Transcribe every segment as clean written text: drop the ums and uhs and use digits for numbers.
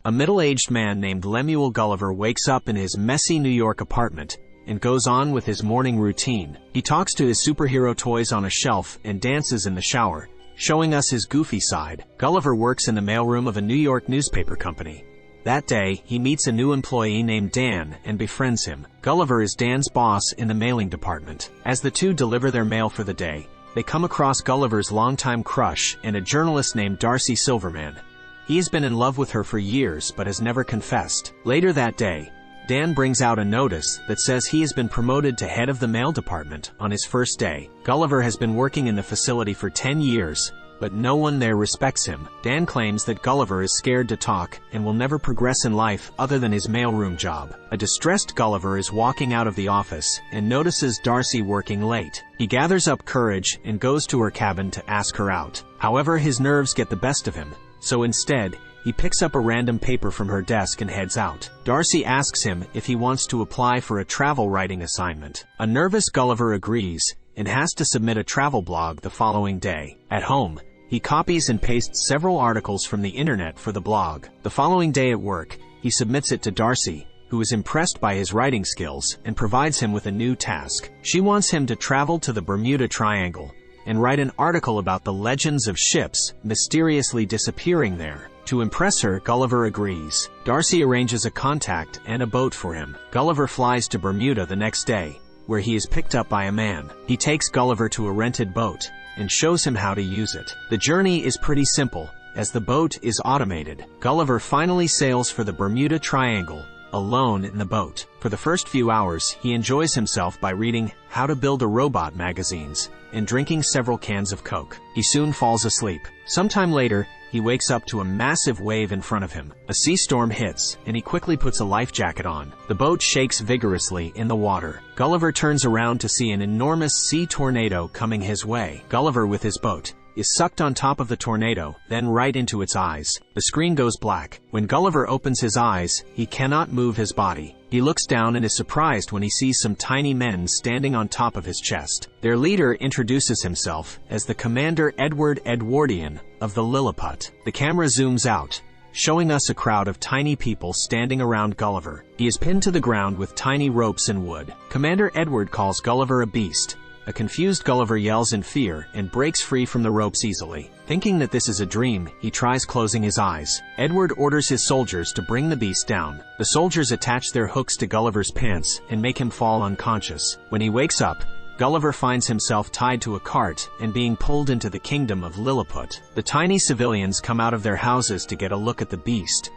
A middle-aged man named Lemuel Gulliver wakes up in his messy New York apartment and goes on with his morning routine. He talks to his superhero toys on a shelf and dances in the shower, showing us his goofy side. Gulliver works in the mailroom of a New York newspaper company. That day, he meets a new employee named Dan and befriends him. Gulliver is Dan's boss in the mailing department. As the two deliver their mail for the day, they come across Gulliver's longtime crush and a journalist named Darcy Silverman. He has been in love with her for years but has never confessed. Later that day, Dan brings out a notice that says he has been promoted to head of the mail department on his first day. Gulliver has been working in the facility for 10 years, but no one there respects him. Dan claims that Gulliver is scared to talk and will never progress in life other than his mailroom job. A distressed Gulliver is walking out of the office and notices Darcy working late. He gathers up courage and goes to her cabin to ask her out. However, his nerves get the best of him, so instead, he picks up a random paper from her desk and heads out. Darcy asks him if he wants to apply for a travel writing assignment. A nervous Gulliver agrees and has to submit a travel blog the following day. At home, he copies and pastes several articles from the internet for the blog. The following day at work, he submits it to Darcy, who is impressed by his writing skills and provides him with a new task. She wants him to travel to the Bermuda Triangle and write an article about the legends of ships mysteriously disappearing there. To impress her, Gulliver agrees. Darcy arranges a contact and a boat for him. Gulliver flies to Bermuda the next day, where he is picked up by a man. He takes Gulliver to a rented boat and shows him how to use it. The journey is pretty simple, as the boat is automated. Gulliver finally sails for the Bermuda Triangle, alone in the boat. For the first few hours, he enjoys himself by reading How to Build a Robot magazines and drinking several cans of Coke. He soon falls asleep. Sometime later, he wakes up to a massive wave in front of him. A sea storm hits, and he quickly puts a life jacket on. The boat shakes vigorously in the water. Gulliver turns around to see an enormous sea tornado coming his way. Gulliver, with his boat, is sucked on top of the tornado, then right into its eyes. The screen goes black. When Gulliver opens his eyes, he cannot move his body. He looks down and is surprised when he sees some tiny men standing on top of his chest. Their leader introduces himself as the Commander Edward Edwardian of the Lilliput. The camera zooms out, showing us a crowd of tiny people standing around Gulliver. He is pinned to the ground with tiny ropes and wood. Commander Edward calls Gulliver a beast. A confused Gulliver yells in fear and breaks free from the ropes easily. Thinking that this is a dream, he tries closing his eyes. Edward orders his soldiers to bring the beast down. The soldiers attach their hooks to Gulliver's pants and make him fall unconscious. When he wakes up, Gulliver finds himself tied to a cart and being pulled into the kingdom of Lilliput. The tiny civilians come out of their houses to get a look at the beast.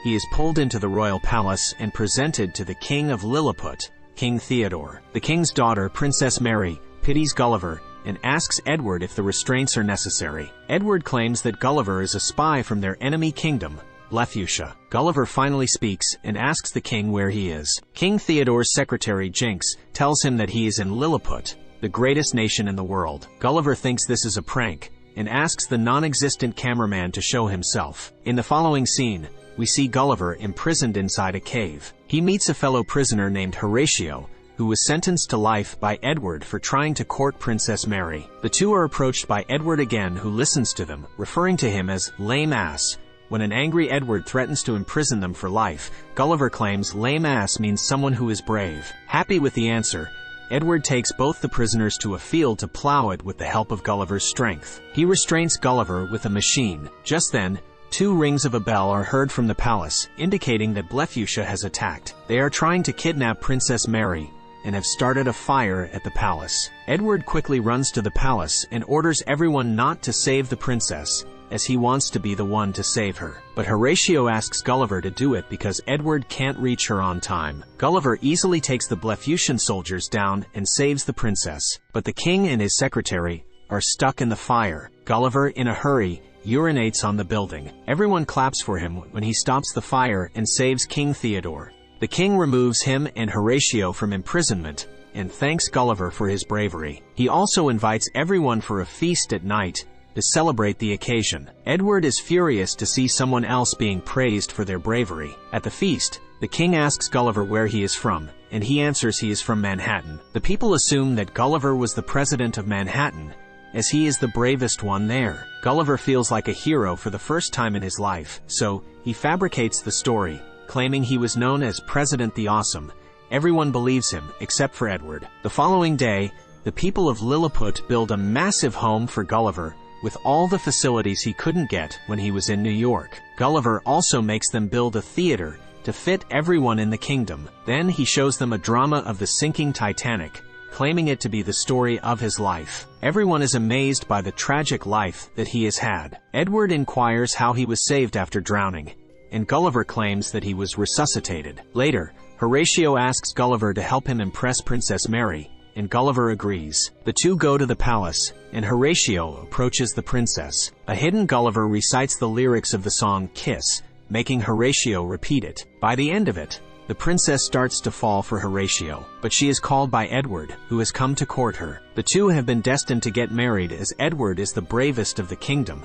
He is pulled into the royal palace and presented to the king of Lilliput, King Theodore. The king's daughter, Princess Mary, pities Gulliver and asks Edward if the restraints are necessary. Edward claims that Gulliver is a spy from their enemy kingdom, Blefuscia. Gulliver finally speaks and asks the king where he is. King Theodore's secretary, Jinx, tells him that he is in Lilliput, the greatest nation in the world. Gulliver thinks this is a prank and asks the non-existent cameraman to show himself. In the following scene, we see Gulliver imprisoned inside a cave. He meets a fellow prisoner named Horatio, who was sentenced to life by Edward for trying to court Princess Mary. The two are approached by Edward again, who listens to them, referring to him as lame ass. When an angry Edward threatens to imprison them for life, Gulliver claims lame ass means someone who is brave. Happy with the answer, Edward takes both the prisoners to a field to plow it with the help of Gulliver's strength. He restrains Gulliver with a machine. Just then, 2 rings of a bell are heard from the palace, indicating that Blefuscia has attacked. They are trying to kidnap Princess Mary and have started a fire at the palace. Edward quickly runs to the palace and orders everyone not to save the princess, as he wants to be the one to save her. But Horatio asks Gulliver to do it because Edward can't reach her on time. Gulliver easily takes the Blefuscian soldiers down and saves the princess. But the king and his secretary are stuck in the fire. Gulliver, in a hurry, urinates on the building. Everyone claps for him when he stops the fire and saves King Theodore. The king removes him and Horatio from imprisonment and thanks Gulliver for his bravery. He also invites everyone for a feast at night to celebrate the occasion. Edward is furious to see someone else being praised for their bravery. At the feast, the king asks Gulliver where he is from, and he answers he is from Manhattan. The people assume that Gulliver was the president of Manhattan as he is the bravest one there. Gulliver feels like a hero for the first time in his life, so he fabricates the story, claiming he was known as President the Awesome. Everyone believes him, except for Edward. The following day, the people of Lilliput build a massive home for Gulliver, with all the facilities he couldn't get when he was in New York. Gulliver also makes them build a theater to fit everyone in the kingdom. Then he shows them a drama of the sinking Titanic, claiming it to be the story of his life. Everyone is amazed by the tragic life that he has had. Edward inquires how he was saved after drowning, and Gulliver claims that he was resuscitated. Later, Horatio asks Gulliver to help him impress Princess Mary, and Gulliver agrees. The two go to the palace, and Horatio approaches the princess. A hidden Gulliver recites the lyrics of the song Kiss, making Horatio repeat it. By the end of it, the princess starts to fall for Horatio, but she is called by Edward, who has come to court her. The two have been destined to get married, as Edward is the bravest of the kingdom.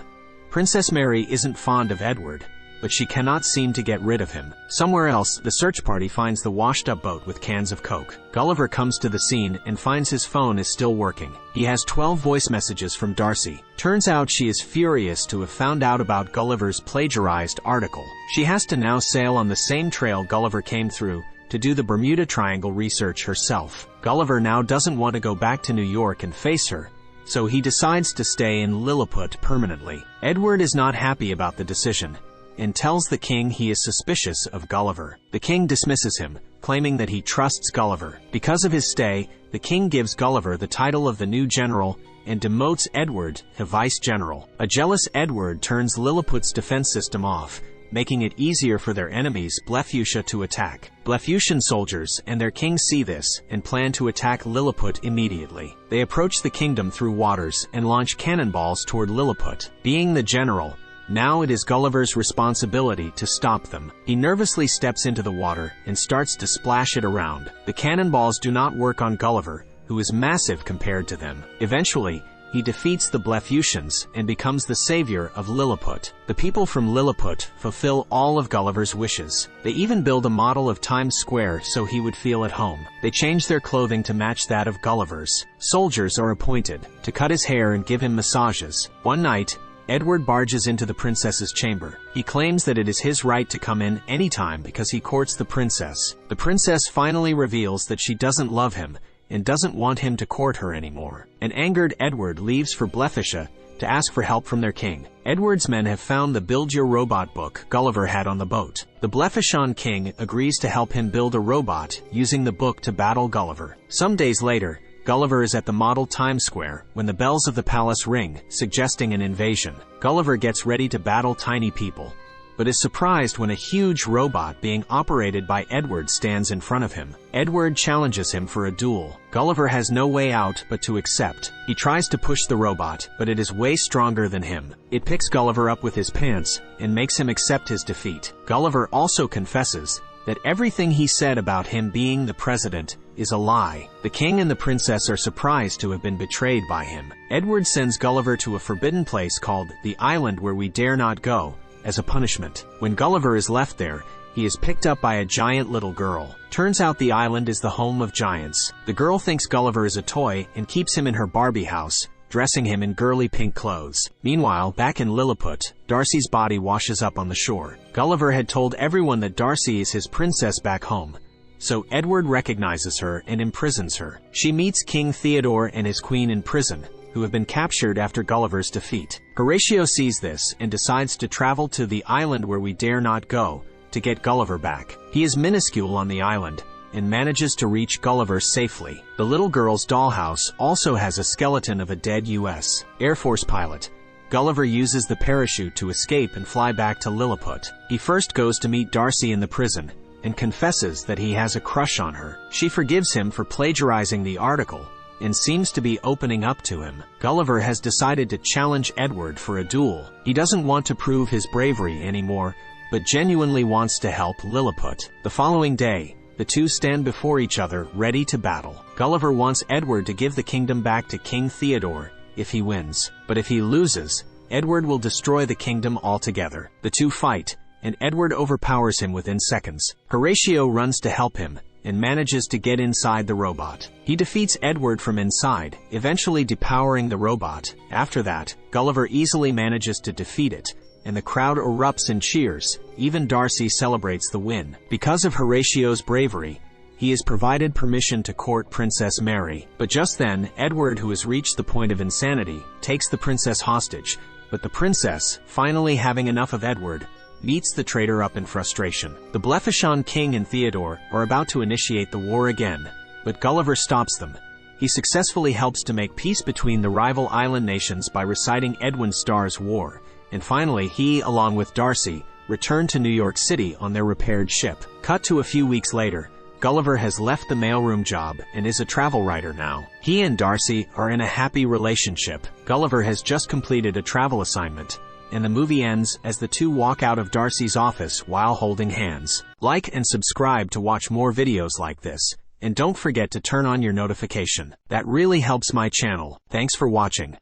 Princess Mary isn't fond of Edward, but she cannot seem to get rid of him. Somewhere else, the search party finds the washed-up boat with cans of Coke. Gulliver comes to the scene and finds his phone is still working. He has 12 voice messages from Darcy. Turns out she is furious to have found out about Gulliver's plagiarized article. She has to now sail on the same trail Gulliver came through to do the Bermuda Triangle research herself. Gulliver now doesn't want to go back to New York and face her, so he decides to stay in Lilliput permanently. Edward is not happy about the decision, and tells the king he is suspicious of Gulliver. The king dismisses him, claiming that he trusts Gulliver. Because of his stay, the king gives Gulliver the title of the new general and demotes Edward to vice-general. A jealous Edward turns Lilliput's defense system off, making it easier for their enemies, Blefuscia, to attack. Blefuscian soldiers and their king see this and plan to attack Lilliput immediately. They approach the kingdom through waters and launch cannonballs toward Lilliput. Being the general, now it is Gulliver's responsibility to stop them. He nervously steps into the water and starts to splash it around. The cannonballs do not work on Gulliver, who is massive compared to them. Eventually, he defeats the Blefuscians and becomes the savior of Lilliput. The people from Lilliput fulfill all of Gulliver's wishes. They even build a model of Times Square so he would feel at home. They change their clothing to match that of Gulliver's. Soldiers are appointed to cut his hair and give him massages. One night, Edward barges into the princess's chamber. He claims that it is his right to come in anytime because he courts the princess. The princess finally reveals that she doesn't love him and doesn't want him to court her anymore. An angered Edward leaves for Blefuscia to ask for help from their king. Edward's men have found the Build Your Robot book Gulliver had on the boat. The Blefuscian king agrees to help him build a robot using the book to battle Gulliver. Some days later, Gulliver is at the model Times Square when the bells of the palace ring, suggesting an invasion. Gulliver gets ready to battle tiny people, but is surprised when a huge robot being operated by Edward stands in front of him. Edward challenges him for a duel. Gulliver has no way out but to accept. He tries to push the robot, but it is way stronger than him. It picks Gulliver up with his pants and makes him accept his defeat. Gulliver also confesses that everything he said about him being the president is a lie. The king and the princess are surprised to have been betrayed by him. Edward sends Gulliver to a forbidden place called the Island Where We Dare Not Go as a punishment. When Gulliver is left there, he is picked up by a giant little girl. Turns out the island is the home of giants. The girl thinks Gulliver is a toy and keeps him in her Barbie house, dressing him in girly pink clothes. Meanwhile, back in Lilliput, Darcy's body washes up on the shore. Gulliver had told everyone that Darcy is his princess back home, so Edward recognizes her and imprisons her. She meets King Theodore and his queen in prison, who have been captured after Gulliver's defeat. Horatio sees this and decides to travel to the Island Where We Dare Not Go to get Gulliver back. He is minuscule on the island and manages to reach Gulliver safely. The little girl's dollhouse also has a skeleton of a dead U.S. Air Force pilot. Gulliver uses the parachute to escape and fly back to Lilliput. He first goes to meet Darcy in the prison and confesses that he has a crush on her. She forgives him for plagiarizing the article and seems to be opening up to him. Gulliver has decided to challenge Edward for a duel. He doesn't want to prove his bravery anymore, but genuinely wants to help Lilliput. The following day, the two stand before each other, ready to battle. Gulliver wants Edward to give the kingdom back to King Theodore if he wins. But if he loses, Edward will destroy the kingdom altogether. The two fight, and Edward overpowers him within seconds. Horatio runs to help him, and manages to get inside the robot. He defeats Edward from inside, eventually depowering the robot. After that, Gulliver easily manages to defeat it, and the crowd erupts in cheers. Even Darcy celebrates the win. Because of Horatio's bravery, he is provided permission to court Princess Mary. But just then, Edward, who has reached the point of insanity, takes the princess hostage. But the princess, finally having enough of Edward, meets the traitor up in frustration. The Blefushan king and Theodore are about to initiate the war again, but Gulliver stops them. He successfully helps to make peace between the rival island nations by reciting Edwin Starr's war. And finally, he, along with Darcy, return to New York City on their repaired ship. Cut to a few weeks later, Gulliver has left the mailroom job and is a travel writer now. He and Darcy are in a happy relationship. Gulliver has just completed a travel assignment, and the movie ends as the two walk out of Darcy's office while holding hands. Like and subscribe to watch more videos like this, and don't forget to turn on your notification. That really helps my channel. Thanks for watching.